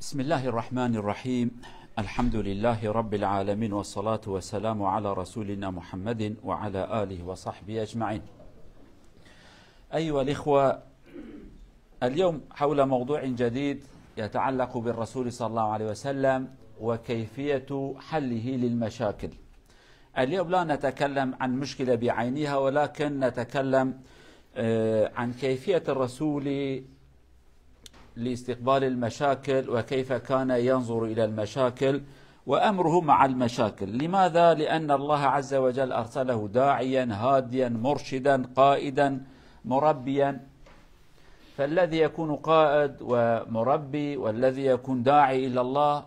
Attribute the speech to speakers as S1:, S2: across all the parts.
S1: بسم الله الرحمن الرحيم. الحمد لله رب العالمين، والصلاة والسلام على رسولنا محمد وعلى آله وصحبه أجمعين. أيها الإخوة، اليوم حول موضوع جديد يتعلق بالرسول صلى الله عليه وسلم وكيفية حله للمشاكل. اليوم لا نتكلم عن مشكلة بعينها، ولكن نتكلم عن كيفية الرسول لاستقبال المشاكل وكيف كان ينظر إلى المشاكل وأمره مع المشاكل. لماذا؟ لأن الله عز وجل أرسله داعيا هاديا مرشدا قائدا مربيا، فالذي يكون قائد ومربي والذي يكون داعي إلى الله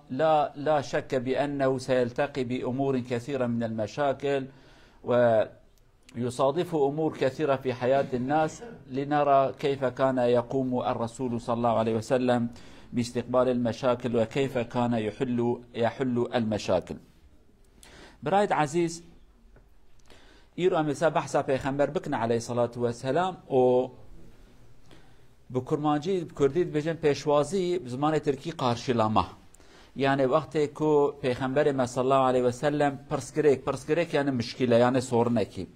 S1: لا شك بأنه سيلتقي بأمور كثيرة من المشاكل ويصادف أمور كثيرة في حياة الناس. لنرى كيف كان يقوم الرسول صلى الله عليه وسلم باستقبال المشاكل وكيف كان يحل المشاكل. برايد عزيز إيرو أمسا بحثا پیغمبر بكنا عليه الصلاة والسلام و بكرمانجي بكرديد بجن پیشوازی بزمان ترکی قارشلامه، يعني وقتی که پیغمبر صلى الله عليه وسلم پرسکریک يعني مشكلة يعني صورنكي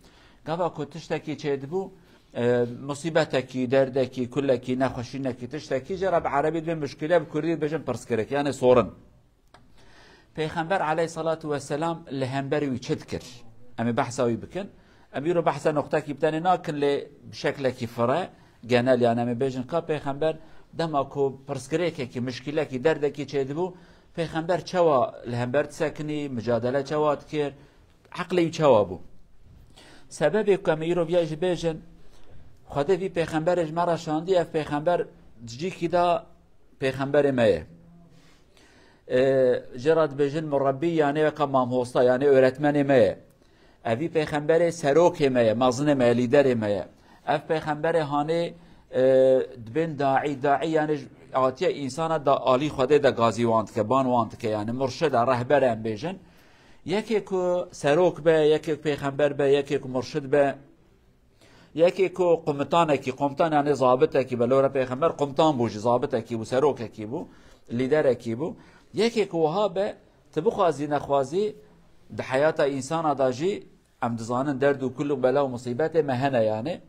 S1: قبا که تشتكي چه بو مصيبتكي دردكي كلكي نخوشينكي تشتكي جرب عربي بين مشكلة بكرديد بجن پرسکریک يعني صورن. پیغمبر عليه الصلاة والسلام لهمبري چدكر اما بحثاوي بكن اميرو بحثا نقطة كي بتاني ناكن لي بشكل كفره جنال يعني من بيجن كا پیغمبر دماكو پرسکریک کی مشکله کی درد کی چه دبو پیغمبر چوا لهمبر سکنی مجادله چوات کر عقلی چوا بو سبب کمیرو بیاج بيجن خدا في پیغمبر اجمرا شاندی اف پیغمبر جی کی دا پیغمبر مایه جراد بيجن مربی يعني قمام هوستا يعني öğretmen مایه اوی پیغمبر سروک مایه مازن مایه لیدر مایه اف پیغمبر هانه دبن داعی يعني آتیه انسان دا آلی خوده دا گازی واند که بان واند که يعني مرشد رهبر هم بیجن یکی که سروک به یکی که پیغمبر به یکی که مرشد به یکی که قمتانه کی قمتان يعني ضابطه کی بلوره پیغمبر قمتان بوش ضابطه کی بو سروکه کی بو لیدره کی بو یکی که وها به تبخوازی نخوازی ده حیات انسان دا جی ام دزانن درد و کل بلا و مصیبت مهنه يعني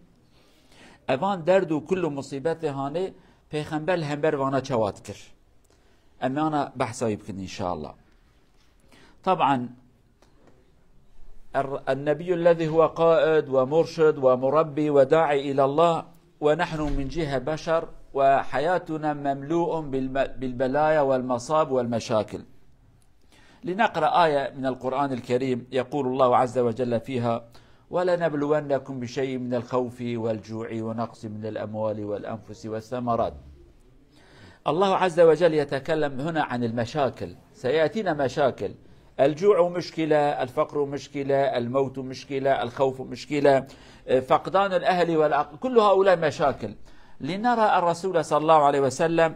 S1: اوان درد و كل مصيبته هاني پیغمبر همبر وانا چوات كر. اما انا بحثا يمكن ان شاء الله. طبعا النبي الذي هو قائد ومرشد ومربي وداعي الى الله، ونحن من جهة بشر وحياتنا مملوء بالبلايا والمصاب والمشاكل. لنقرأ آية من القرآن الكريم يقول الله عز وجل فيها: ولنبلونكم بشيء من الخوف والجوع ونقص من الأموال والأنفس والثمرات. الله عز وجل يتكلم هنا عن المشاكل، سيأتينا مشاكل، الجوع مشكلة، الفقر مشكلة، الموت مشكلة، الخوف مشكلة، فقدان الأهل والعقل، كل هؤلاء مشاكل. لنرى الرسول صلى الله عليه وسلم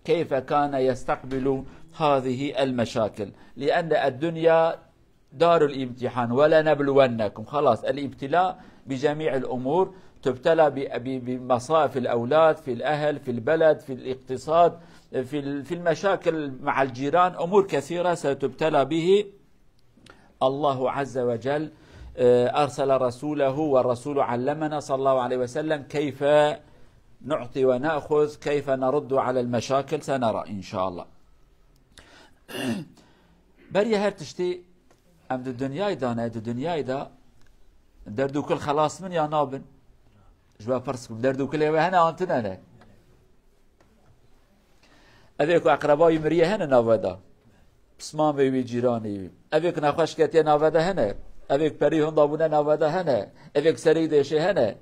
S1: كيف كان يستقبل هذه المشاكل، لأن الدنيا دار الامتحان ولا نبلونكم، خلاص الابتلاء بجميع الأمور، تبتلى بمصائب الأولاد، في الأهل، في البلد، في الاقتصاد، في المشاكل مع الجيران، أمور كثيرة ستبتلى به. الله عز وجل أرسل رسوله والرسول علمنا صلى الله عليه وسلم كيف نعطي ونأخذ، كيف نرد على المشاكل، سنرى إن شاء الله. بريه هرتشتي ام دو دنیای دانه دو دنیای دا دردو کل خلاص من یا نابن جوا پرس کن دردو کل و هنه آنتنه نه اویکو اقربای مریه هنه ناودا بسمان وی جیرانی اویک نخوش کتی ناودا هنه اویک پری هندابونه ناودا هنه اویک سری دیشه هنه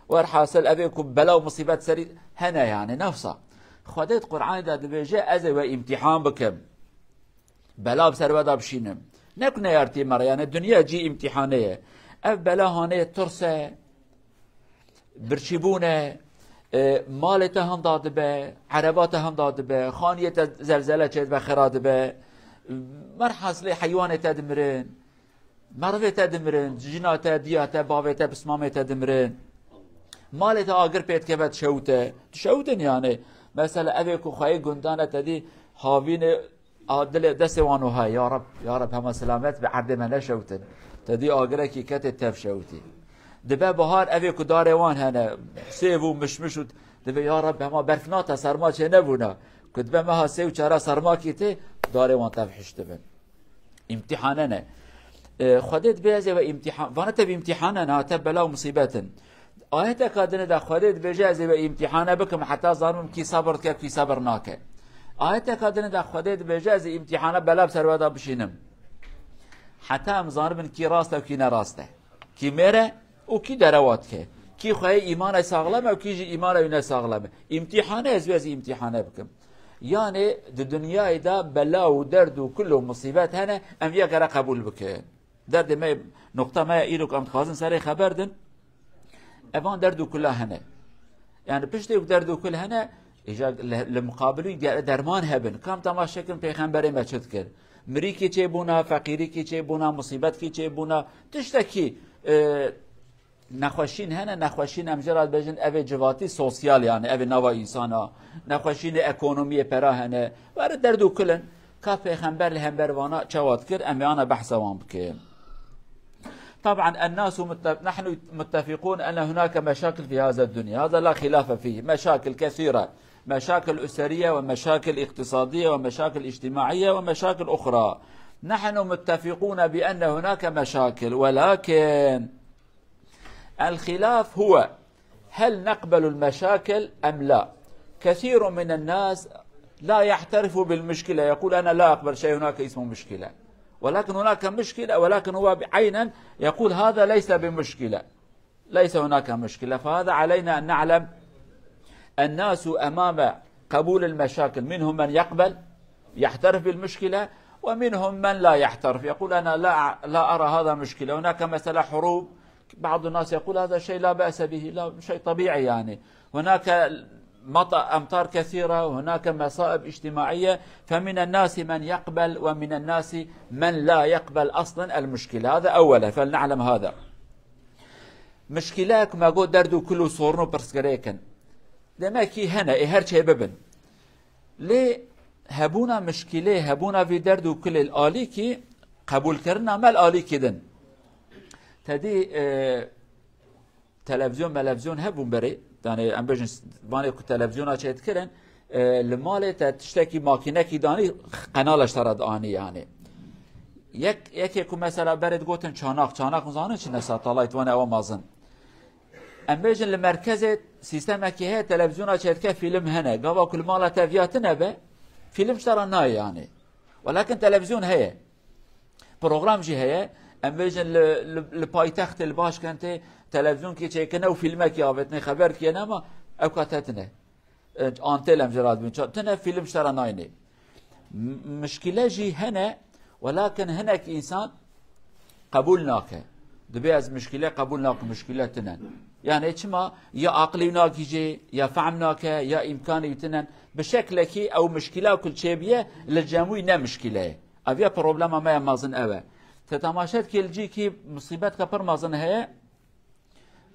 S1: ورحاصل اویکو بلا و مصیبت سری هنه يعني نفسه خودت قرآن دا دبیجه از و امتحان بکم بلا بسر ودا بشینم نکنه یارتی مرا، یعنی دنیا جی امتحانه اف بلا هانه ترسه برچیبونه مالت هم داده به عربات هم داده به خانیت زلزله چید و خراد به مرحصل حیوانت دمرن مروت دمرن جنات دیات باوت بسمامت دمرن مالت آگر پیت که بد شوته شوتن، یعنی مثلا أبيكو خواهي قندانة تدي هاوين دل دست وانو هاي يا رب هما سلامت بعرض ما نشوتن تدي آگره کی کت تفشوتی دبه بهار أبيكو داروان هنا سيفو مشمشو دبه يا رب هما برفناتا سرما چه نبونا كتبه مها سيو چرا سرما كيته داروان تفحشت بن امتحاننا خدت بيزه و امتحان وانا تبي امتحاننا تبلا ومصيبه آيات كادنا دا خدت بيجازه و امتحانه بكم حتى ظالم كي صبر كي صبر ناك آيات كادنا دا خدت بيجازه امتحانه بلا بسرودا بشينم حتى ام ظالم كي راسته و كي نراسته كي مره و كي دروات كي خوي ايمان ساغلمه و كي ايمان نه ساغلمه امتحانه از امتحانه بكم يعني الدنيا دا بلا ودرد وكله مصيبات هنا ام يقرا قبول بك درد ما نقطه ما يلوك ام خازن سري خبردن افان درد كلها هنا يعني بشتي درد كل هنا اجا المقابلين درمان هبن كم تماشا كن پیغمبر ما چت كر مريكي چه بونا فقيري كي چه بونا مصيبت كي چه بونا تشتكي نخوشين هنا نخوشين امجرات بجن اوه جواتی سوسیال يعني اوه نوا انسانا نخوشين اکونومی پرا هنه واره دردو کلن که پیغمبر لهمبر وانا چواد کر امی انا بحث وان بکن طبعا الناس نحن متفقون ان هناك مشاكل في هذا الدنيا هذا لا خلاف فيه مشاكل كثيرة مشاكل أسرية ومشاكل اقتصادية ومشاكل اجتماعية ومشاكل أخرى نحن متفقون بأن هناك مشاكل ولكن الخلاف هو هل نقبل المشاكل أم لا كثير من الناس لا يعترف بالمشكلة يقول أنا لا أقبل شيء هناك اسمه مشكلة ولكن هناك مشكلة ولكن هو عينا يقول هذا ليس بمشكلة ليس هناك مشكلة فهذا علينا أن نعلم الناس أمام قبول المشاكل منهم من يقبل يعترف بالمشكلة ومنهم من لا يعترف يقول أنا لا أرى هذا مشكلة هناك مثلا حروب بعض الناس يقول هذا شيء لا بأس به لا شيء طبيعي يعني هناك أمطار كثيرة وهناك مصائب اجتماعية فمن الناس من يقبل ومن الناس من لا يقبل أصلا المشكلة هذا أولا فلنعلم هذا مشكلة ما قد دردو كله صورنو برسكريكن لما كي هنا هر شيء ببن ليه هبونا مشكلة هبونا في دردو كل الآلي كي قبول كرنا ما الآلي كدن تدي تلفزيون هبون بري يعني ام بجن وانه تلفزيون چت کرن المال تشتكي ماكينه كي داني قنالش ترد اني يعني یک مثلا برد گوتن چاناق مزانه چه نسا طلعت وانا او مازن ام بجن المركز سيستم كي هي تلفزيون چت ك فيلم هنا قوا كل مال تفياتنا به فيلم اشترنا يعني ولكن تلفزيون هي بروجرام جي هي ام بجن لپایتخت الباش كنت تلفزيون كي چيكنا وفيلم كي آبتني خبر كي نما اوقاتتنا انتل امجراد بين تنا فيلم اشترى نايني مشكله جي هنا ولكن هناك انسان قبولناك دبي از مشكله قبولناك مشكلتنا يعني اچما يا عقليناك يجي يا فهمناك يا امكانيتنا بشكل كي او مشكله كل شيء بيه للجموي نه مشكله ابي بروبلم ما مازن اوه تتماشات كي الجي كي مصيبات كبر مازن هي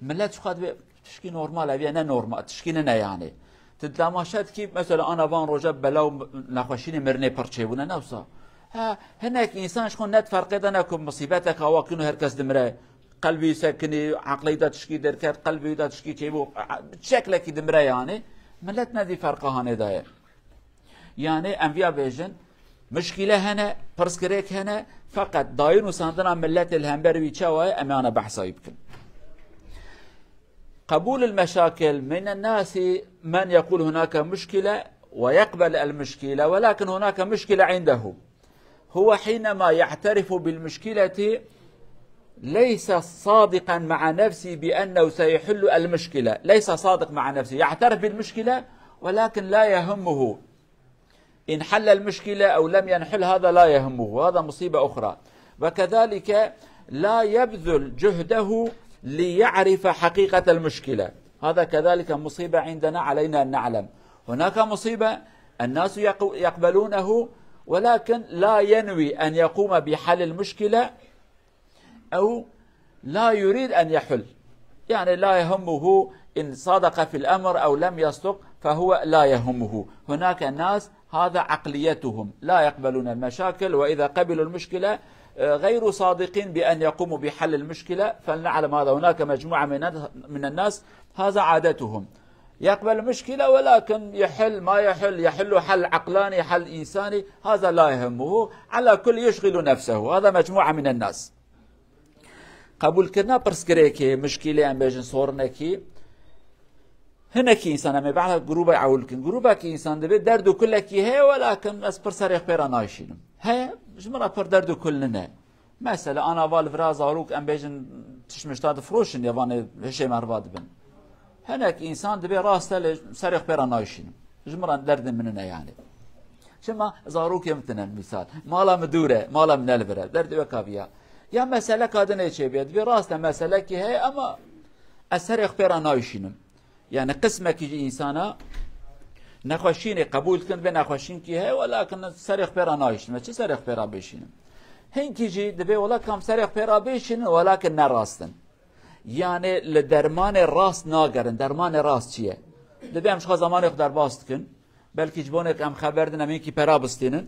S1: ملت شخاد تشكي نورمال ابي انا نورمال تشكينا يعني تتلاماشات كي مثلا انا فان رجب بلاو نخوشين مرني برچيبونا نوصا ها هناك انسان شكون نت فرق دناكم مصيبتك واكنو هركس دمره قلبي سكني عقلي دا تشكي دركات قلبي دا تشكي تشيبو شكلك دمره يعني ملت ندي فرقه هنا يعني انبياء بيجن مشكله هنا برسكريك هنا فقط داين وساندنا ملت الهمبروي تشوا امانه بحثا يمكن قبول المشاكل من الناس من يقول هناك مشكلة ويقبل المشكلة ولكن هناك مشكلة عنده هو حينما يعترف بالمشكلة ليس صادقا مع نفسه بأنه سيحل المشكلة ليس صادق مع نفسه يعترف بالمشكلة ولكن لا يهمه إن حل المشكلة أو لم ينحل هذا لا يهمه هذا مصيبة أخرى وكذلك لا يبذل جهده ليعرف حقيقة المشكلة هذا كذلك مصيبة عندنا علينا أن نعلم هناك مصيبة الناس يقبلونه ولكن لا ينوي أن يقوم بحل المشكلة أو لا يريد أن يحل يعني لا يهمه إن صادق في الأمر أو لم يصدق فهو لا يهمه. هناك ناس هذا عقليتهم لا يقبلون المشاكل، وإذا قبلوا المشكلة غير صادقين بأن يقوموا بحل المشكلة. فلنعلم هذا. هناك مجموعة من الناس هذا عادتهم، يقبل المشكلة ولكن يحل ما يحل حل عقلاني حل إنساني، هذا لا يهمه، على كل يشغل نفسه. هذا مجموعة من الناس. قبول كرنا برسكريكي مشكلة أم بيجن صورنكي هناك إنسان أما بعد جروبا يعولكن جروبا كي إنسان دبي دردو كلكي هي، ولكن أس برسريخ بيرا نايشينم هي جمرة بر دردو كلنا. مثلا أنا والفراز أروك أم بيجن تشمشتاد فروشن يباني هشي مرباد بن هناك إنسان دبي راسته سريخ بيرا نايشينم جمرة درد مننا يعني. شما زاروك يمتنا مثال مالا مدورة مالا من البرة درد وكافيا يا مسألة كادني شيء بيد براسته مسألة كي هي أما السريخ بيرا نايشينم يعني قسمك يجي إنسانا نخوشيني قبول كن بين نخوشين كي هي، ولكن سريخ بيرا نايشن ما چه سريخ بيرا بيشين هين كيجي دبي ولا كم سريخ بيرا بيشين ولكن نراستن يعني لدرمان الراس ناگرن. درمان راس چیه؟ دبي امش خا زمان يقدر باست كن بلكي جبونك ام خبر دنا مين كي بيرا بستينن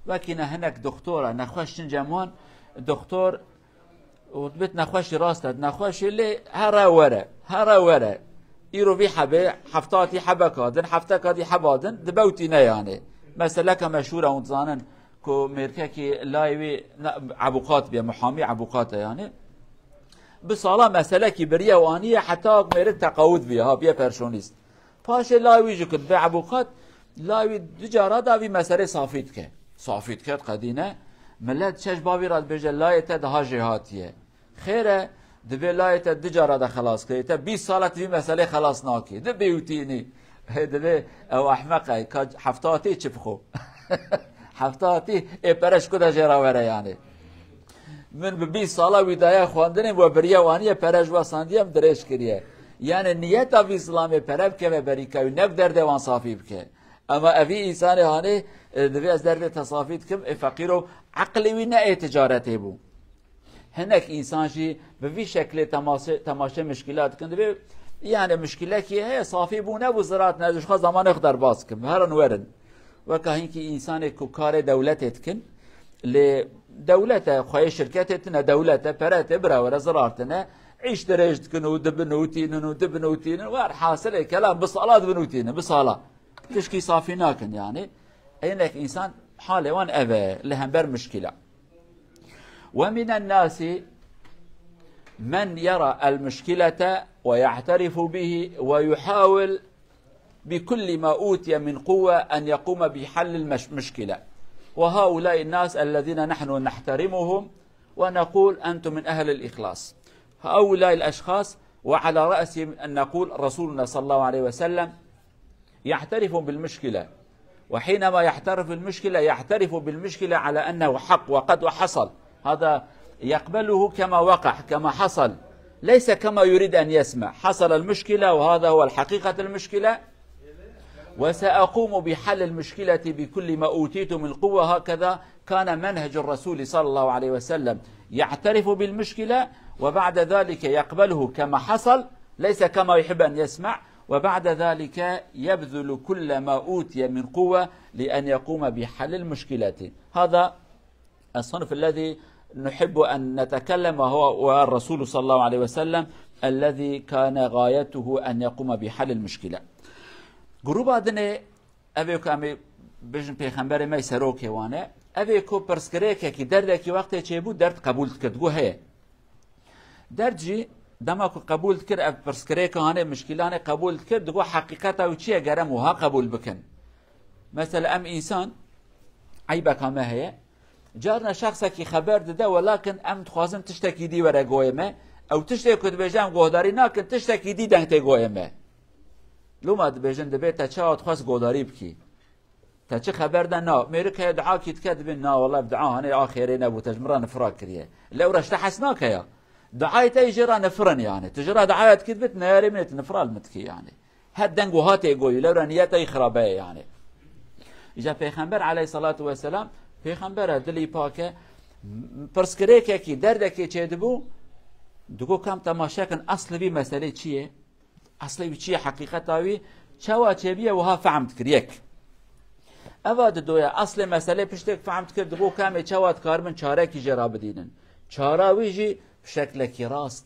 S1: وكينا هناك دكتوره نخوشين جمان دكتور ودبت نخوش راسته نخوش اللي هرا ورا يرو في حبه حفتاتي حبه كادن حفته كادي حبادن دبوتينا يعني. مثلا كمشهوره ونزانن كو ميركا كي لايوي عبوقات بيا محامي عبوقات يعني بصاله مساله كبريه وانيه حتى ميرك تقاود بيها بيا بيرسونيست باش لايوي جو كد عبوقات لايوي دجاره داوي مساله صافيت كات قدينه ملت شش باوی راد بجه لایت ده جهاتیه خیره دبی لایت دجاره ده خلاص که تا 20 سالت وی مسئله خلاص ناکی دبی وتینی دبی او احمقه که هفتاتی چفخو هفتاتی پرش کده جراوره یعنی من به 20 ساله ویدای خواندنیم و بریا وانی پرش و ساندیم درش کریه یعنی نیت او اسلام پرب که بری که نب در دوان صافی بکه اما اوی انسان هانه دبی از درد تصافیت کم فقیرو عقلی وی نه تجارتی بو هناك انسان شي بفي شكل تماشا مشكلات كن دبي يعني مشكله كي هي صافي بو نبو زراعت ندش خا زمان يقدر باس كم هرن ورن وكاين كي انسان كو كار دولت كن لدولته خوي شركتنا دولته برات ابره ورا زراعتنا عيش درجت كن ودبنوتين وار حاصل كلام بصلاه بنوتين بصلاه تشكي صافي ناكن يعني انك انسان حاله وان ابا لهمبر مشكله. ومن الناس من يرى المشكلة ويعترف به ويحاول بكل ما أوتي من قوة أن يقوم بحل المشكلة، وهؤلاء الناس الذين نحن نحترمهم ونقول أنتم من أهل الإخلاص. هؤلاء الأشخاص وعلى رأسهم أن نقول رسولنا صلى الله عليه وسلم يعترف بالمشكلة، وحينما يعترف بالمشكلة يعترف بالمشكلة على أنه حق وقد وحصل، هذا يقبله كما وقع كما حصل ليس كما يريد أن يسمع. حصل المشكلة وهذا هو الحقيقة المشكلة وسأقوم بحل المشكلة بكل ما أوتيت من قوة. هكذا كان منهج الرسول صلى الله عليه وسلم، يعترف بالمشكلة وبعد ذلك يقبله كما حصل ليس كما يحب أن يسمع، وبعد ذلك يبذل كل ما أوتي من قوة لأن يقوم بحل المشكلة. هذا الصنف الذي نحب أن نتكلم وهو الرسول صلى الله عليه وسلم الذي كان غايته أن يقوم بحل المشكلة. گروه بعدنه اوه که امی بجن پیغمبر می سروکه وانه اوه که پرسکره که درده که وقتی چه بود درد قبول کرد گو هه درد جی دما که قبول کرد او پرسکره که هانه مشکلانه قبول کرد گو حقیقتا و چیه گرم و ها قبول بکن. مثلا ام انسان عیبه کامه هه جارنا شخصا که خبر داده ولكن ام تخوازم تشتکی دی وره گویمه او تشتکی کد بجم گوهداری ناکن تشتکی دی دنگته گویمه لو ما دبيجن دبي تشاو تخص قداري بكي تشي خبر ده نا ميرك هي دعاء كتكتب نا والله بدعاء هني اخرين ابو تجمران فراكريه لو رشت حسناك يا دعاء تيجرا نفرن يعني تجرا دعاء كتبت ناري من نفرال متكي يعني هدنغو هاتي قوي لو رنيته خرابه يعني اجا پیغمبر عليه الصلاه والسلام پیغمبر دلی پاکه پرسکریکه کی دردکی چه دبو دگو کم تماشا کن اصل بی مسئله چیه اصلی چیه حقیقت آوی چاوا چبیه وها فهمت کر یک اواد دویا اصل مسئله پشتک فهمت کرد بو کمی چاوات کارمن چاره کی جرا بدینن چاره ویجی بشکل کی راست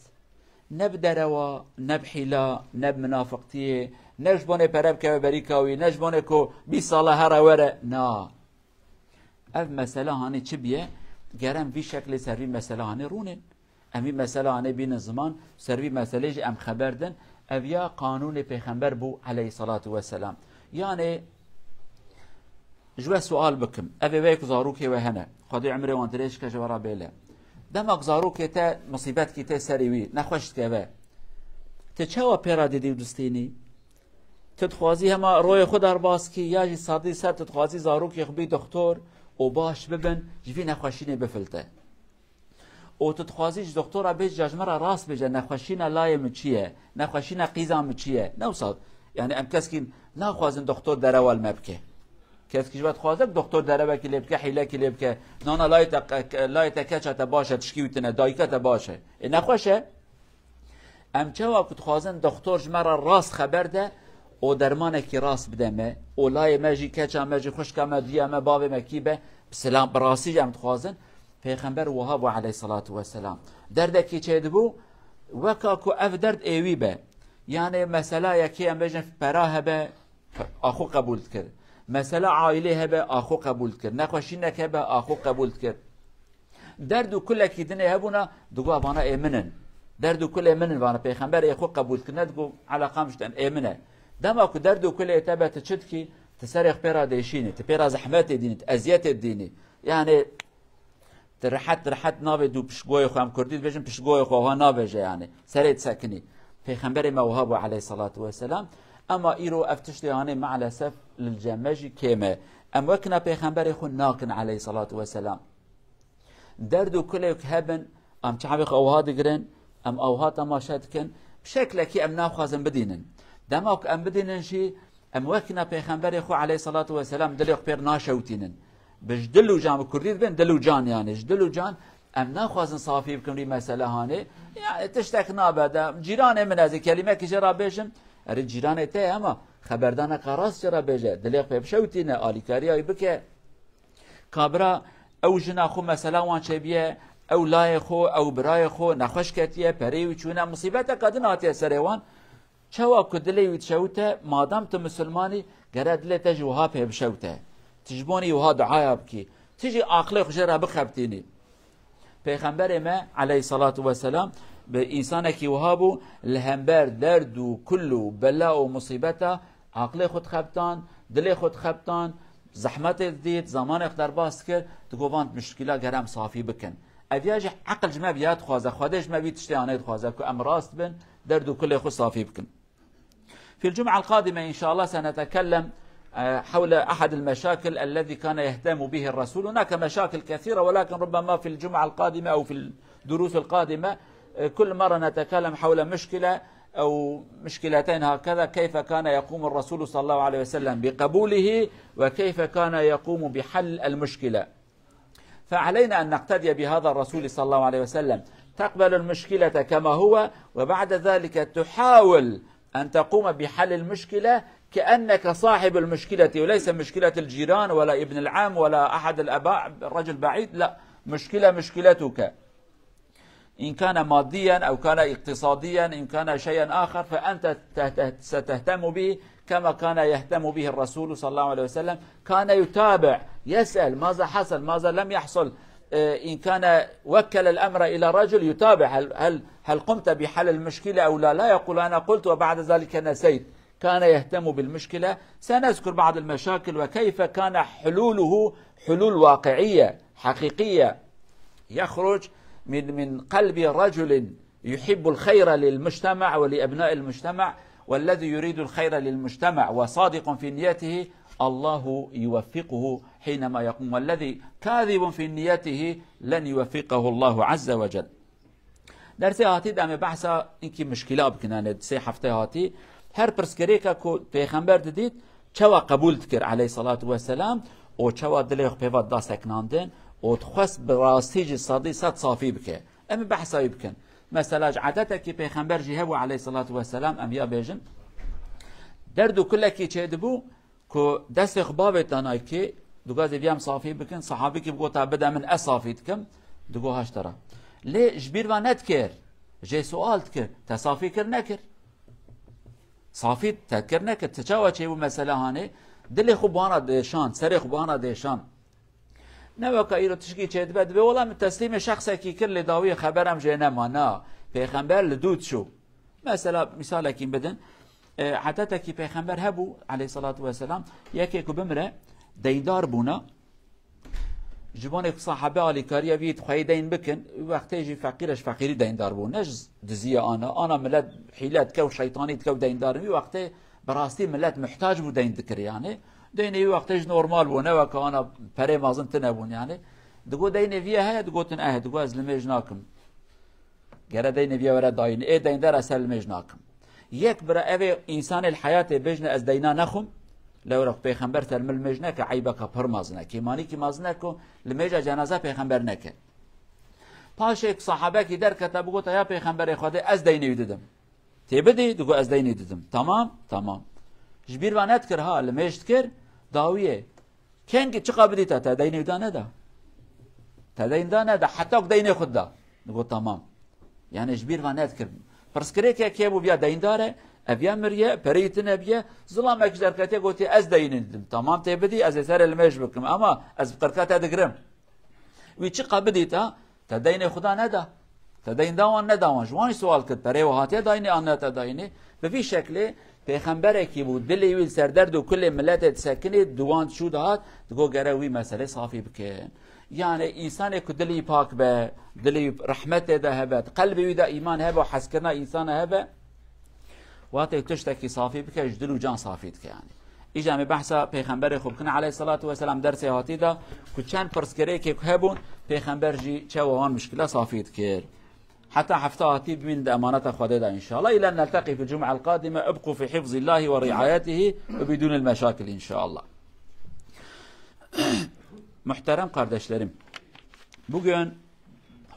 S1: نب دروا نب حیلا نب منافقتیه نجبونه پرب که بریکاوی نجبونه کو 20 ساله هر وره نا اف مسئله هانی چی بیه گرم بی شکل سروی مسئله هانی رونن امی مسئله هانی بین زمان سروی مسئله جی ام خبردن اویا قانون پیغمبر بو علیه صلاة و سلام یعنی جوا سؤال بكم أبي بيك زاروكي وهنا قضي عمري وانتريش كجوارا بيلا دمك زاروكي تا مصيبتك تا سريوي نخوشت كبا تشاوا بيرا دي دوستيني تتخوازي هما روي خود ارباسكي ياجي صادي سر تتخوازي زاروكي خبي دكتور وباش ببن جفي نخوشيني بفلته او تتخوازيش دكتورا بيج جاجمرا راس بيجا نخوشينا لايم چيه نخوشينا قيزام چيه نوصل يعني ام كسكين نخوازن دكتور دروال مبكي کس که جواد خوازک دکتر دربه که لیب که حیله که لیب که نانا لایت کچت باشه تشکیوتنه دایکت باشه نخوشه ام چه وقت خوازن دکتر جمرا راست خبر ده او درمان کی راست بدمه او لای مجی کچا مجی خوشکمه دیامه باب مکیبه بسلام براسی جمع خوازن پیغمبر وهاب علیه الصلاة والسلام درده کی چه دبو وکا کو اف درد ایوی به یعنی مثلا یکی ام بجن پراه به آخو قبول کرد مثلا عائله هبه آخو قبول کرد نخوشینک هبه آخو قبول کرد درد و کل کیدنه هبونا دگو ابانا ایمنن درد و کل ایمنن وانا پیغمبر ایخو قبول کرد ندگو علاقه مشتن ایمنه دما کو درد و کل اتبت چد کی تسرخ پیرا دیشینه تپیرا زحمت دینی ازیت دینی یعنی ترحت نابه دو پشگوی خو هم کردید بجن پشگوی خو ها نابجه یعنی سرید سکنی پیغمبر موهاب علیه الصلاة والسلام اما ایرو افتشتی هانه مع الاسف للجمجی کمه ام وکنا پیغمبر خو ناکن علیه الصلاة والسلام درد و کلیک هبن ام چعبق اوها دگرن ام اوها تماشد کن بشکل کی ام ناخوازن بدینن دماک ام بدینن شی ام وکنا پیغمبر خو علیه الصلاة والسلام دلیق پیر ناشوتینن بش دلو جان کردید بین دلو جان یعنی دلو جان ام ناخوازن صافی بکن ری مسئله هانه یعنی تشتک نابده جیران من از کلمه که جرا بشم اری جیران ته اما خبردان قراص چرا بجه دلیق پیب شوتینه آلیکاری های بکه کابرا او جنا خو مثلا وان چه بیه او لای خو او برای خو نخوش کتیه پری و چونه مصیبت کدن آتیه سریوان چوا کدلی ویت شوته مادام تو مسلمانی گره دلی تجوها پیب شوته تجبونی وها دعایا بکی تجی عقل خوش را بخبتینی پیغمبر ما علیه الصلاة والسلام به انسان کی وهابو لهمبر درد و کلو بلا و مصیبت عقل خود خبتان دل خود خبتان زحمت دید زمان اقدر باز کرد دگوواند مشکلا گرم صافی بکن اویاج عقل جمع بیاد خوازه خودش ما بيت اشتیانه خوازه که ام راست بن درد و کل خود صافی بکن. في الجمعة القادمة إن شاء الله سنتكلم حول أحد المشاكل الذي كان يهتم به الرسول. هناك مشاكل كثيرة ولكن ربما في الجمعة القادمة أو في الدروس القادمة كل مرة نتكلم حول مشكلة أو مشكلتين هكذا، كيف كان يقوم الرسول صلى الله عليه وسلم بقبوله وكيف كان يقوم بحل المشكلة. فعلينا أن نقتدي بهذا الرسول صلى الله عليه وسلم، تقبل المشكلة كما هو وبعد ذلك تحاول أن تقوم بحل المشكلة كأنك صاحب المشكلة وليس مشكلة الجيران ولا ابن العم ولا أحد الأباء رجل بعيد، لا، مشكلتك إن كان ماديا أو كان اقتصاديا إن كان شيئا آخر فأنت ستهتم به كما كان يهتم به الرسول صلى الله عليه وسلم. كان يتابع يسأل ماذا حصل ماذا لم يحصل، إن كان وكل الأمر إلى رجل يتابع هل قمت بحل المشكلة أو لا يقول أنا قلت وبعد ذلك نسيت، كان يهتم بالمشكلة. سنذكر بعض المشاكل وكيف كان حلوله حلول واقعية حقيقية يخرج من قلب رجل يحب الخير للمجتمع ولأبناء المجتمع، والذي يريد الخير للمجتمع وصادق في نيته الله يوفقه حينما يقوم، والذي كاذب في نيته لن يوفقه الله عز وجل. درس هاتی دم بحثا اینکه مشکلات بکنند سه هفته هاتی هر پرسکری که پیغمبر دید چوا قبول کرد علیه الصلاة والسلام و چوا دلیخ پیواد داستکناندن و تخص براستی صادی صد صافی بکه. ام بحثایی بکن مثلا عادت که پیغمبر جهه و علیه الصلاة والسلام ام یا بیجن Derdu kulleki çeydi bu ku dest xbabet danay ki duga zeviyam safi bikin sahabi ki bu tabi min safi dikim duga haştara. Le jbir ve net kir. Je sual kir. Tesafi kir nekir. Safi tekir nekir. Teçava çey bu mesela hani dili xubana deşan, seri xubana deşan. Ne vaka iro tişki çeydi bed ve ola teslimi şahsa ki kir li davi haberam jene mana. Peygamber li dud şu. Mesela misal ekim bedin. Hatta ki peygamber hebu aleyhissalatu vesselam yeke ku bimre deyndar buna جوانك صاحبه على كاريا بيت خيدين بكن وقت يجي فقيرش فقيري ديندار بو نج دزيه انا ملت حيلات كو شيطاني كو ديندار بي وقت براستي ملت محتاج بو دين ذكر يعني ديني وقت نورمال بو نوا كانا بري مازن تنبون يعني دغو ديني فيها هي دغوتن دغو ازلمجناكم غير ديني فيها ورا داين اي ديندار اسلمجناكم يكبر ابي انسان الحياه بجنا از دينا نخم لو رخ پیغمبر ترمل مجنه که عیبه که پرمازنه که مانی که مازنه که لمیجا جنازه پیغمبر نکه پاشک صحابه که در کتاب گفت یا پیغمبر خدا از دینی دیدم تیبدی دگو از دینی دیدم تمام جبیر و نت کر ها لمیجت کر داویه کنگی چقا بدی تا دینی دانه دا تدین دانه دا حتی دینی خود دا دگو تمام یعنی جبیر و نت کر پرسکری که بو بیا دین داره ابیا مریه پریتن ابیا ظلام اکزرکاتی گوتی از دینیدم تمام تبدی از اثر المش بکم اما از قرکات ادگرم وی چی قبدی تا تدین خدا ندا تدین داوان نداوان جوانی سوال کرد پری و هاتی دینی آن تدینی به وی شکلی پیغمبر کی بود دلی ویل سردرد و کل ملت تسکنی دوان شو داد دگو گره وی مسئله صافی بکن يعني انسان كدلي پاک به دلی رحمت ده هبت قلبی ده ایمان هبه حس کرنا انسان هبه وقتی تشتکی صافی بکش دل و جان صافیت که یعنی ایجا می بحثا پیغمبر خوب کنه علیه الصلاة و السلام درس هاتی دا که چند پرسکره که هبون پیغمبر جی چه وان مشکله صافیت کرد حتى حفظها هاتی بمن امانات خدا دا ان شاء الله الى ان نلتقي في الجمعه القادمه ابقوا في حفظ الله ورعايته وبدون المشاكل ان شاء الله. Muhterem kardeşlerim, bugün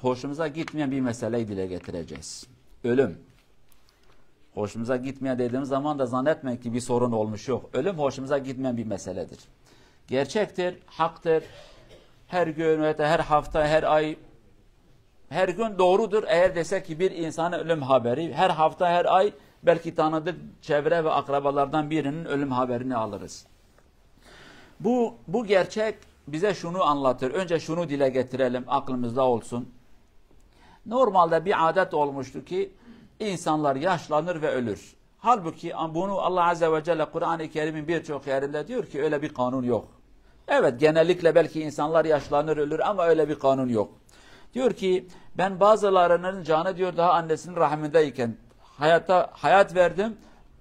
S1: hoşumuza gitmeyen bir meseleyi dile getireceğiz. Ölüm. Hoşumuza gitmeyen dediğimiz zaman da zannetmeyin ki bir sorun olmuş, yok. Ölüm hoşumuza gitmeyen bir meseledir. Gerçektir, haktır. Her gün ve her hafta, her ay, her gün doğrudur. Eğer desek ki bir insanın ölüm haberi, her hafta, her ay belki tanıdık çevre ve akrabalardan birinin ölüm haberini alırız. Bu gerçek bize şunu anlatır. Önce şunu dile getirelim, aklımızda olsun. Normalde bir adet olmuştu ki İnsanlar yaşlanır ve ölür. Halbuki bunu Allah Azze ve Celle Kur'an-ı Kerim'in birçok yerinde diyor ki öyle bir kanun yok. Evet, genellikle belki insanlar yaşlanır ölür ama öyle bir kanun yok. Diyor ki ben bazılarının canı diyor daha annesinin rahmindeyken hayat verdim.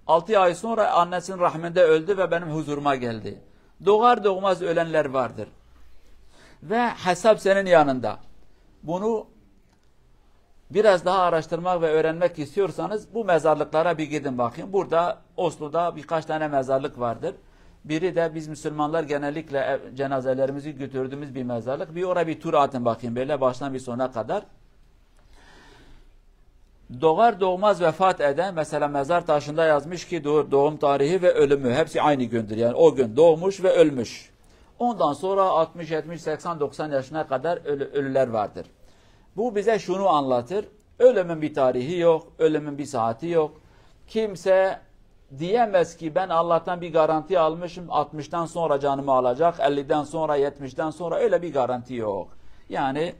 S1: 6 ay sonra annesinin rahminde öldü ve benim huzuruma geldi. Doğar doğmaz ölenler vardır. Ve hesap senin yanında. Bunu biraz daha araştırmak ve öğrenmek istiyorsanız bu mezarlıklara bir gidin bakayım. Burada Oslo'da birkaç tane mezarlık vardır. Biri de biz Müslümanlar genellikle cenazelerimizi götürdüğümüz bir mezarlık. Bir oraya bir tur atın bakayım böyle baştan bir sona kadar. Doğar doğmaz vefat eden mesela mezar taşında yazmış ki doğum tarihi ve ölümü hepsi aynı gündür. Yani o gün doğmuş ve ölmüş. Ondan sonra 60, 70, 80, 90 yaşına kadar ölüler vardır. Bu bize şunu anlatır. Ölümün bir tarihi yok, ölümün bir saati yok. Kimse diyemez ki ben Allah'tan bir garanti almışım, 60'tan sonra canımı alacak, 50'den sonra, 70'den sonra öyle bir garanti yok. Yani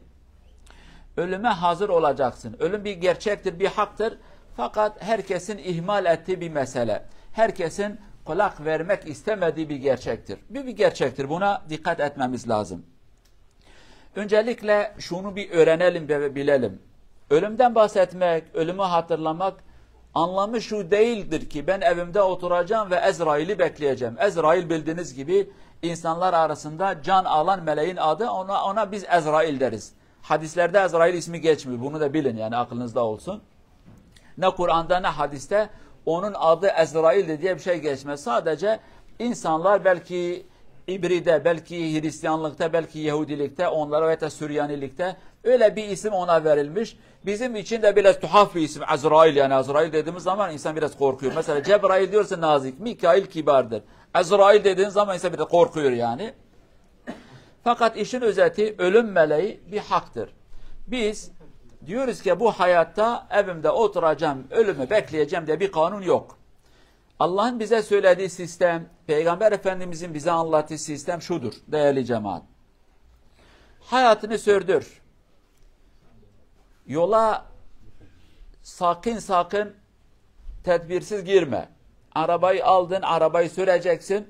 S1: ölüme hazır olacaksın. Ölüm bir gerçektir, bir haktır. Fakat herkesin ihmal ettiği bir mesele. Herkesin kulak vermek istemediği bir gerçektir. Bir gerçektir. Buna dikkat etmemiz lazım. Öncelikle şunu bir öğrenelim ve bilelim. Ölümden bahsetmek, ölümü hatırlamak anlamı şu değildir ki ben evimde oturacağım ve Ezrail'i bekleyeceğim. Ezrail bildiğiniz gibi insanlar arasında can alan meleğin adı, ona biz Ezrail deriz. Hadislerde Ezrail ismi geçmiyor. Bunu da bilin, yani aklınızda olsun. Ne Kur'an'da ne hadiste onun adı Ezrail'di diye bir şey geçmez. Sadece insanlar belki İbri'de, belki Hristiyanlıkta, belki Yahudilikte, onlara veya Süryanilikte öyle bir isim ona verilmiş. Bizim için de biraz tuhaf bir isim. Azrail, yani Azrail dediğimiz zaman insan biraz korkuyor. Mesela Cebrail diyorsa nazik, Mikail kibardır. Azrail dediğin zaman insan biraz korkuyor yani. Fakat işin özeti, ölüm meleği bir haktır. Biz diyoruz ki bu hayatta evimde oturacağım, ölümü bekleyeceğim diye bir kanun yok. Allah'ın bize söylediği sistem, Peygamber Efendimizin bize anlattığı sistem şudur değerli cemaat. Hayatını sürdür. Yola sakın tedbirsiz girme. Arabayı aldın, arabayı süreceksin.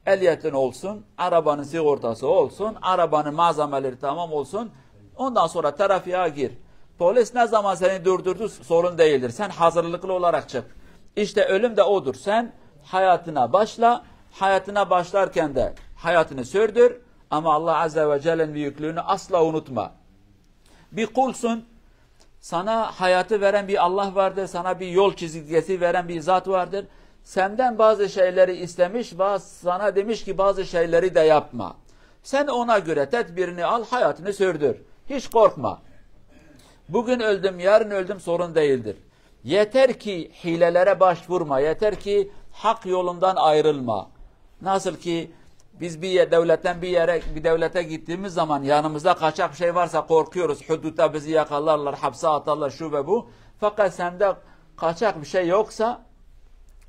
S1: Ehliyetin olsun, arabanın sigortası olsun, arabanın malzemeleri tamam olsun. Ondan sonra trafiğe gir. Polis ne zaman seni durdurdu sorun değildir. Sen hazırlıklı olarak çık. İşte ölüm de odur. Sen hayatına başla. Hayatına başlarken de hayatını sürdür. Ama Allah Azze ve Celle'nin büyüklüğünü asla unutma. Bir kulsun. Sana hayatı veren bir Allah vardır. Sana bir yol çizgisi veren bir zat vardır. Senden bazı şeyleri istemiş. Sana demiş ki bazı şeyleri de yapma. Sen ona göre tedbirini al, hayatını sürdür. Hiç korkma. Bugün öldüm, yarın öldüm sorun değildir. Yeter ki hilelere başvurma. Yeter ki hak yolundan ayrılma. Nasıl ki biz bir devletten bir devlete gittiğimiz zaman yanımızda kaçak bir şey varsa korkuyoruz. Hudutta bizi yakalarlar, hapse atarlar, şu ve bu. Fakat sende kaçak bir şey yoksa,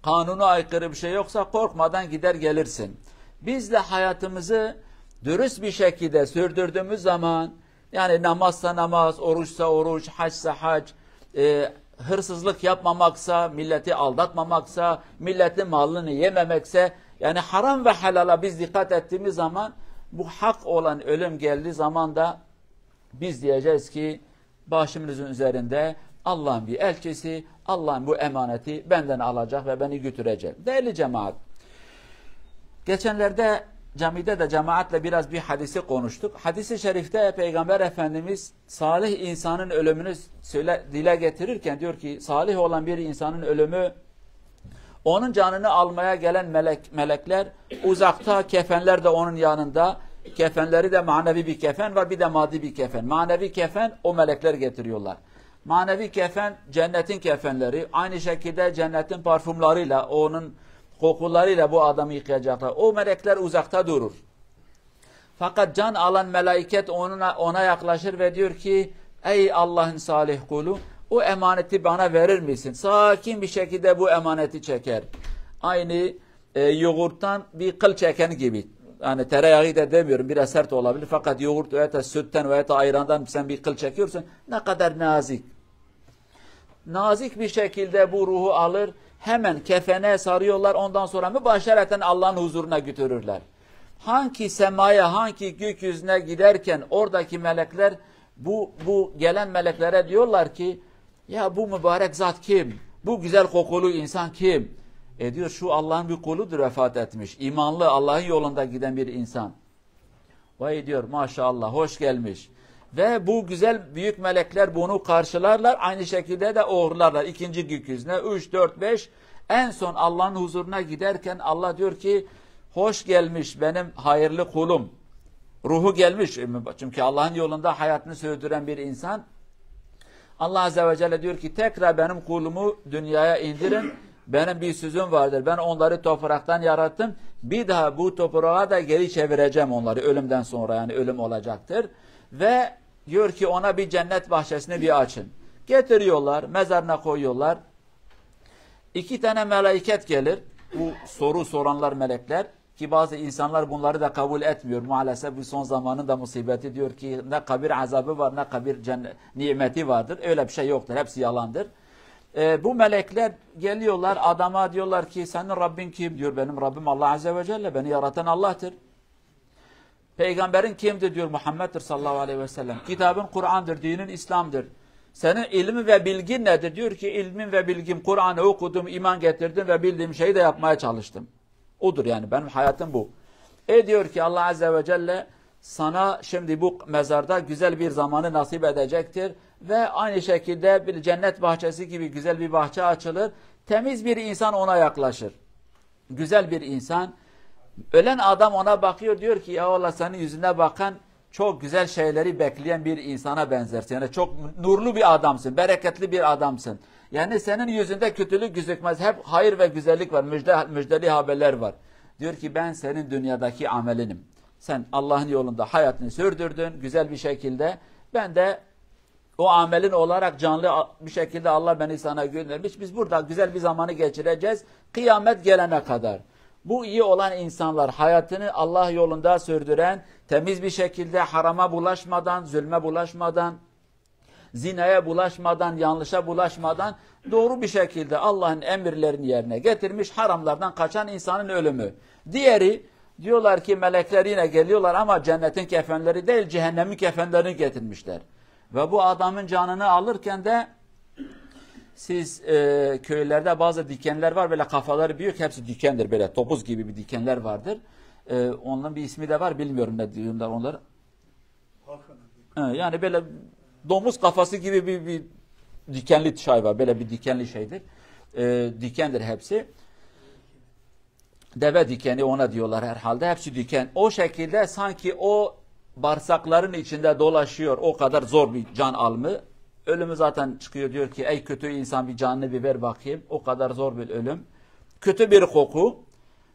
S1: kanuna aykırı bir şey yoksa korkmadan gider gelirsin. Biz de hayatımızı dürüst bir şekilde sürdürdüğümüz zaman, yani namazsa namaz, oruçsa oruç, haçsa hac, hırsızlık yapmamaksa, milleti aldatmamaksa, milletin malını yememekse, yani haram ve helala biz dikkat ettiğimiz zaman bu hak olan ölüm geldiği zaman da biz diyeceğiz ki başımızın üzerinde Allah'ın bir elçisi, Allah'ın bu emaneti benden alacak ve beni götürecek. Değerli cemaat, geçenlerde camide de cemaatle biraz bir hadisi konuştuk. Hadis-i şerifte Peygamber Efendimiz salih insanın ölümünü dile getirirken diyor ki salih olan bir insanın ölümü, onun canını almaya gelen melekler uzakta, kefenler de onun yanında. Kefenleri de manevi bir kefen var, bir de maddi bir kefen. Manevi kefen o melekler getiriyorlar. Manevi kefen cennetin kefenleri. Aynı şekilde cennetin parfümlarıyla, onun kokularıyla bu adamı yıkayacaklar. O melekler uzakta durur. Fakat can alan meleket ona yaklaşır ve diyor ki ey Allah'ın salih kulu, o emaneti bana verir misin? Sakin bir şekilde bu emaneti çeker. Aynı yoğurttan bir kıl çeken gibi. Yani tereyağı da demiyorum, biraz sert olabilir. Fakat yoğurt veya da sütten veya da ayrandan sen bir kıl çekiyorsun. Ne kadar nazik. Nazik bir şekilde bu ruhu alır. Hemen kefene sarıyorlar. Ondan sonra mübaşereten Allah'ın huzuruna götürürler. Hangi semaya, hangi gökyüzüne giderken oradaki melekler bu gelen meleklere diyorlar ki ya bu mübarek zat kim? Bu güzel kokulu insan kim? Diyor şu Allah'ın bir kuludur, vefat etmiş. İmanlı, Allah'ın yolunda giden bir insan. Vay diyor maşallah hoş gelmiş. Ve bu güzel büyük melekler bunu karşılarlar. Aynı şekilde de uğurlarlar. İkinci gökyüzüne 3, 4, 5. En son Allah'ın huzuruna giderken Allah diyor ki hoş gelmiş benim hayırlı kulum. Ruhu gelmiş. Çünkü Allah'ın yolunda hayatını sürdüren bir insan. Allah Azze ve Celle diyor ki tekrar benim kulumu dünyaya indirin. Benim bir sözüm vardır. Ben onları topraktan yarattım. Bir daha bu toprağa da geri çevireceğim onları ölümden sonra, yani ölüm olacaktır. Ve diyor ki ona bir cennet bahçesini bir açın. Getiriyorlar, mezarına koyuyorlar. 2 tane meleket gelir. Bu soru soranlar melekler. Ki bazı insanlar bunları da kabul etmiyor. Maalesef bu son zamanın da musibeti, diyor ki ne kabir azabı var ne kabir nimeti vardır. Öyle bir şey yoktur. Hepsi yalandır. Bu melekler geliyorlar adama, diyorlar ki senin Rabbin kim? Diyor benim Rabbim Allah Azze ve Celle. Beni yaratan Allah'tır. Peygamberin kimdir? Diyor Muhammed'dir sallallahu aleyhi ve sellem. Kitabın Kur'an'dır, dinin İslam'dır. Senin ilmin ve bilgin nedir? Diyor ki ilmin ve bilgim, Kur'an'ı okudum, iman getirdim ve bildiğim şeyi de yapmaya çalıştım. Odur yani benim hayatım bu. Diyor ki Allah Azze ve Celle sana şimdi bu mezarda güzel bir zamanı nasip edecektir. Ve aynı şekilde bir cennet bahçesi gibi güzel bir bahçe açılır. Temiz bir insan ona yaklaşır. Güzel bir insan Ölen adam ona bakıyor, diyor ki ya Allah, senin yüzüne bakan çok güzel şeyleri bekleyen bir insana benzersin. Yani çok nurlu bir adamsın, bereketli bir adamsın. Yani senin yüzünde kötülük gözükmez. Hep hayır ve güzellik var, müjdeli haberler var. Diyor ki ben senin dünyadaki amelinim. Sen Allah'ın yolunda hayatını sürdürdün güzel bir şekilde. Ben de o amelin olarak canlı bir şekilde Allah beni sana göndermiş. Biz burada güzel bir zamanı geçireceğiz kıyamet gelene kadar. Bu iyi olan insanlar, hayatını Allah yolunda sürdüren, temiz bir şekilde harama bulaşmadan, zulme bulaşmadan, zinaya bulaşmadan, yanlışa bulaşmadan doğru bir şekilde Allah'ın emirlerini yerine getirmiş, haramlardan kaçan insanın ölümü. Diğeri, diyorlar ki melekler yine geliyorlar ama cennetin kefenleri değil, cehennemin kefenlerini getirmişler. Ve bu adamın canını alırken de siz köylerde bazı dikenler var, böyle kafaları büyük, hepsi dikendir, böyle topuz gibi bir dikenler vardır. Onun bir ismi de var, bilmiyorum ne diyorlar onları. Yani böyle domuz kafası gibi bir dikenli şey var, böyle bir dikenli şeydir. Dikendir hepsi. Deve dikeni ona diyorlar herhalde, hepsi diken. O şekilde sanki o bağırsakların içinde dolaşıyor, o kadar zor bir can alımı. Ölümü zaten çıkıyor, diyor ki ey kötü insan bir canını bir ver bakayım. O kadar zor bir ölüm. Kötü bir koku.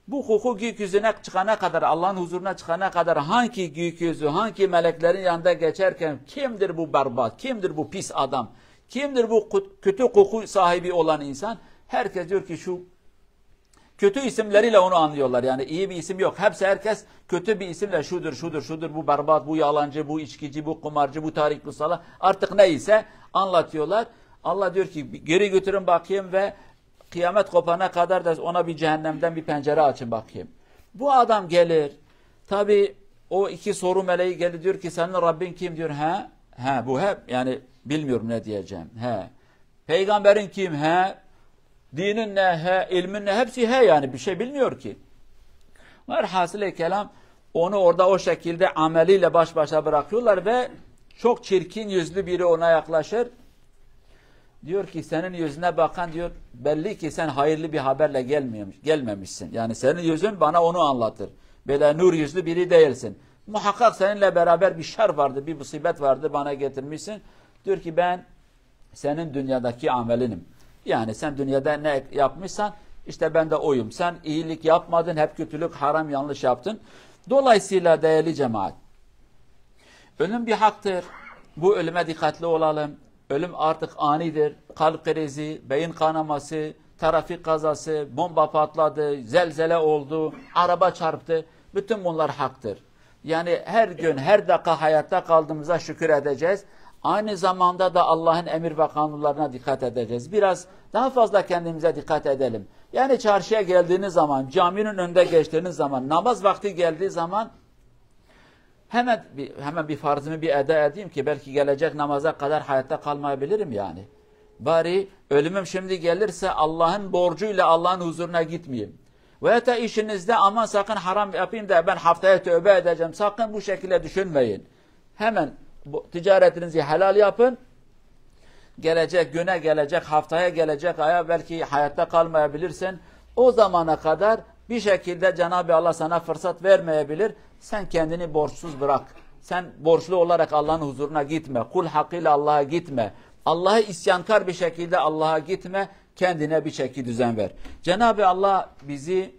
S1: Bu koku gökyüzüne çıkana kadar, Allah'ın huzuruna çıkana kadar hangi gökyüzü, hangi meleklerin yanında geçerken kimdir bu berbat, kimdir bu pis adam, kimdir bu kötü koku sahibi olan insan? Herkes diyor ki şu kötü isimleriyle onu anlıyorlar. Yani iyi bir isim yok. Herkes kötü bir isimle şudur, bu berbat, bu yalancı, bu içkici, bu kumarcı, bu tarik, bu sala, artık neyse anlatıyorlar. Allah diyor ki geri götürün bakayım ve kıyamet kopana kadar da ona bir cehennemden bir pencere açın bakayım. Bu adam gelir. Tabi o iki soru meleği gelir, diyor ki senin Rabbin kim, diyor. Bu hep yani bilmiyorum ne diyeceğim. Peygamberin kim? Dinin ne? İlmin ne? Hepsi yani bir şey bilmiyor ki. Velhasılı kelam onu orada o şekilde ameliyle baş başa bırakıyorlar ve çok çirkin yüzlü biri ona yaklaşır. Diyor ki senin yüzüne bakan, diyor, belli ki sen hayırlı bir haberle gelmemişsin. Yani senin yüzün bana onu anlatır. Böyle nur yüzlü biri değilsin. Muhakkak seninle beraber bir şer vardı, bir musibet vardı, bana getirmişsin. Diyor ki ben senin dünyadaki amelinim. Yani sen dünyada ne yapmışsan işte ben de oyum. Sen iyilik yapmadın, hep kötülük, haram, yanlış yaptın. Dolayısıyla değerli cemaat, ölüm bir haktır. Bu ölüme dikkatli olalım. Ölüm artık anidir. Kalp krizi, beyin kanaması, trafik kazası, bomba patladı, zelzele oldu, araba çarptı. Bütün bunlar haktır. Yani her gün, her dakika hayatta kaldığımıza şükür edeceğiz. Aynı zamanda da Allah'ın emir ve kanunlarına dikkat edeceğiz. Biraz daha fazla kendimize dikkat edelim. Yani çarşıya geldiğiniz zaman, caminin önünde geçtiğiniz zaman, namaz vakti geldiği zaman hemen bir farzımı bir eda edeyim ki belki gelecek namaza kadar hayatta kalmayabilirim yani. Bari ölümüm şimdi gelirse Allah'ın borcuyla Allah'ın huzuruna gitmeyeyim. Veya da işinizde aman sakın haram yapayım da ben haftaya tövbe edeceğim. Sakın bu şekilde düşünmeyin. Hemen ticaretinizi helal yapın. Gelecek güne, gelecek haftaya, gelecek aya belki hayatta kalmayabilirsin. O zamana kadar bir şekilde Cenab-ı Allah sana fırsat vermeyebilir. Sen kendini borçsuz bırak. Sen borçlu olarak Allah'ın huzuruna gitme. Kul hakkıyla Allah'a gitme. Allah'a isyankar bir şekilde Allah'a gitme. Kendine bir şekil düzen ver. Cenab-ı Allah bizi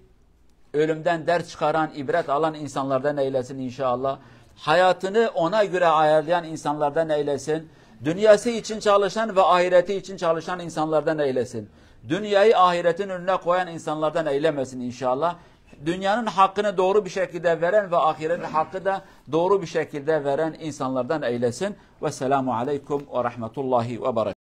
S1: ölümden ders çıkaran, ibret alan insanlardan eylesin inşallah. Hayatını ona göre ayarlayan insanlardan eylesin. Dünyası için çalışan ve ahireti için çalışan insanlardan eylesin. Dünyayı ahiretin önüne koyan insanlardan eylemesin inşallah. Dünyanın hakkını doğru bir şekilde veren ve ahiretin hakkı da doğru bir şekilde veren insanlardan eylesin. Vesselamu aleyküm ve rahmetullahi ve berekatuhu.